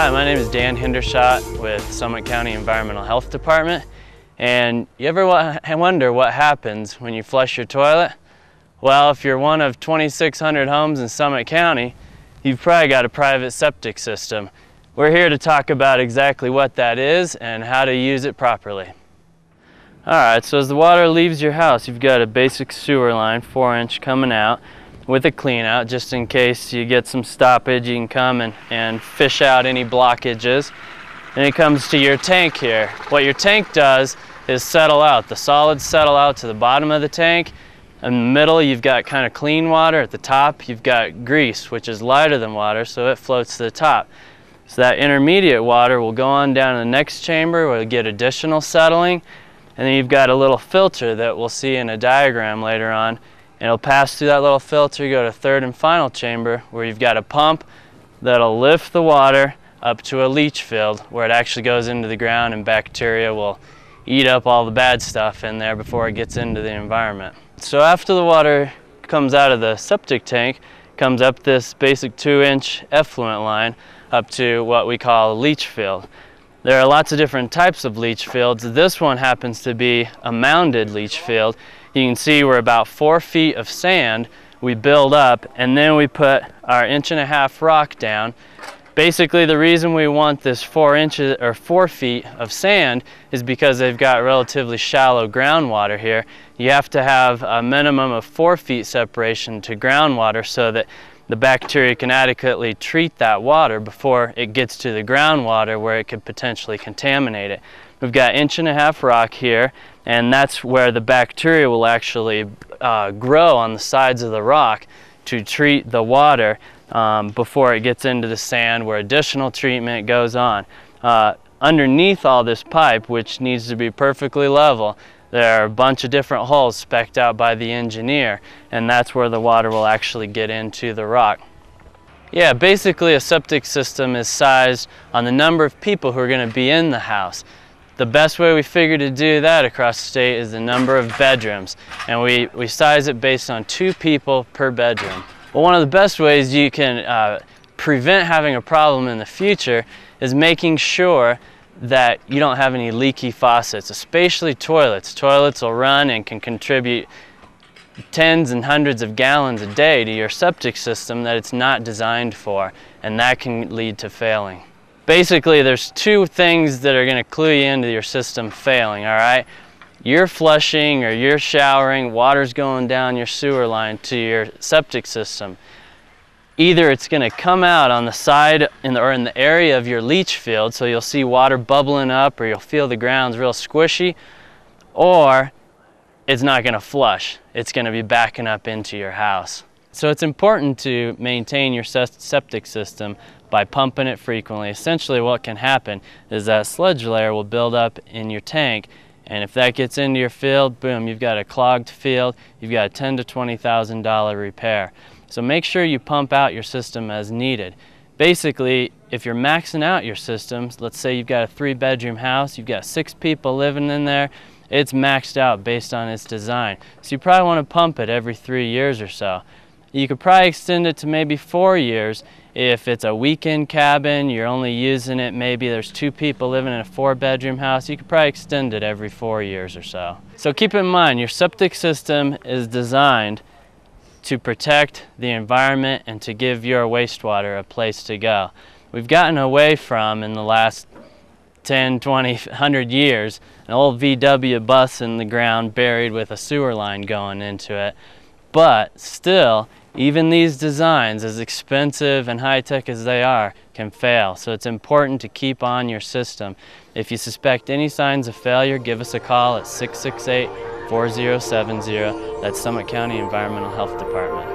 Hi, my name is Dan Hindershot with Summit County Environmental Health Department. And you ever wonder what happens when you flush your toilet? Well, if you're one of 2,600 homes in Summit County, you've probably got a private septic system. We're here to talk about exactly what that is and how to use it properly. Alright, so as the water leaves your house, you've got a basic sewer line, 4-inch, coming out with a clean out, just in case you get some stoppage. You can come and fish out any blockages. And it comes to your tank here. What your tank does is settle out. The solids settle out to the bottom of the tank. In the middle, you've got kind of clean water. At the top, you've got grease, which is lighter than water, so it floats to the top. So that intermediate water will go on down to the next chamber where you'll get additional settling. And then you've got a little filter that we'll see in a diagram later on. And it'll pass through that little filter, go to third and final chamber where you've got a pump that'll lift the water up to a leach field where it actually goes into the ground, and bacteria will eat up all the bad stuff in there before it gets into the environment. So after the water comes out of the septic tank, comes up this basic 2-inch effluent line up to what we call a leach field. There are lots of different types of leach fields. This one happens to be a mounded leach field. You can see we're about 4 feet of sand we build up, and then we put our 1.5-inch rock down. Basically, the reason we want this 4 feet of sand is because they've got relatively shallow groundwater here. You have to have a minimum of 4 feet separation to groundwater so that the bacteria can adequately treat that water before it gets to the groundwater where it could potentially contaminate it. We've got 1.5-inch rock here, and that's where the bacteria will actually grow on the sides of the rock to treat the water before it gets into the sand, where additional treatment goes on. Underneath all this pipe, which needs to be perfectly level, there are a bunch of different holes spec'd out by the engineer, and that's where the water will actually get into the rock. Yeah, basically a septic system is sized on the number of people who are going to be in the house. The best way we figure to do that across the state is the number of bedrooms, and we size it based on 2 people per bedroom. Well, one of the best ways you can prevent having a problem in the future is making sure that you don't have any leaky faucets, especially toilets. Toilets will run and can contribute tens and hundreds of gallons a day to your septic system that it's not designed for, and that can lead to failing. Basically, there's 2 things that are going to clue you into your system failing, all right? You're flushing or you're showering, water's going down your sewer line to your septic system. Either it's going to come out on the side or in the area of your leach field, so you'll see water bubbling up, or you'll feel the ground's real squishy, or it's not going to flush. It's going to be backing up into your house. So it's important to maintain your septic system by pumping it frequently. Essentially what can happen is that sludge layer will build up in your tank, and if that gets into your field, boom, you've got a clogged field, you've got a $10,000 to $20,000 repair. So make sure you pump out your system as needed. Basically, if you're maxing out your systems, let's say you've got a 3-bedroom house, you've got 6 people living in there, it's maxed out based on its design. So you probably want to pump it every 3 years or so. You could probably extend it to maybe 4 years if it's a weekend cabin, you're only using it, maybe there's 2 people living in a 4-bedroom house, you could probably extend it every 4 years or so. So keep in mind, your septic system is designed to protect the environment and to give your wastewater a place to go. We've gotten away from, in the last 10, 20, 100 years, an old VW bus in the ground buried with a sewer line going into it. But still, even these designs, as expensive and high-tech as they are, can fail. So it's important to keep on your system. If you suspect any signs of failure, give us a call at 668-4070. That's Summit County Environmental Health Department.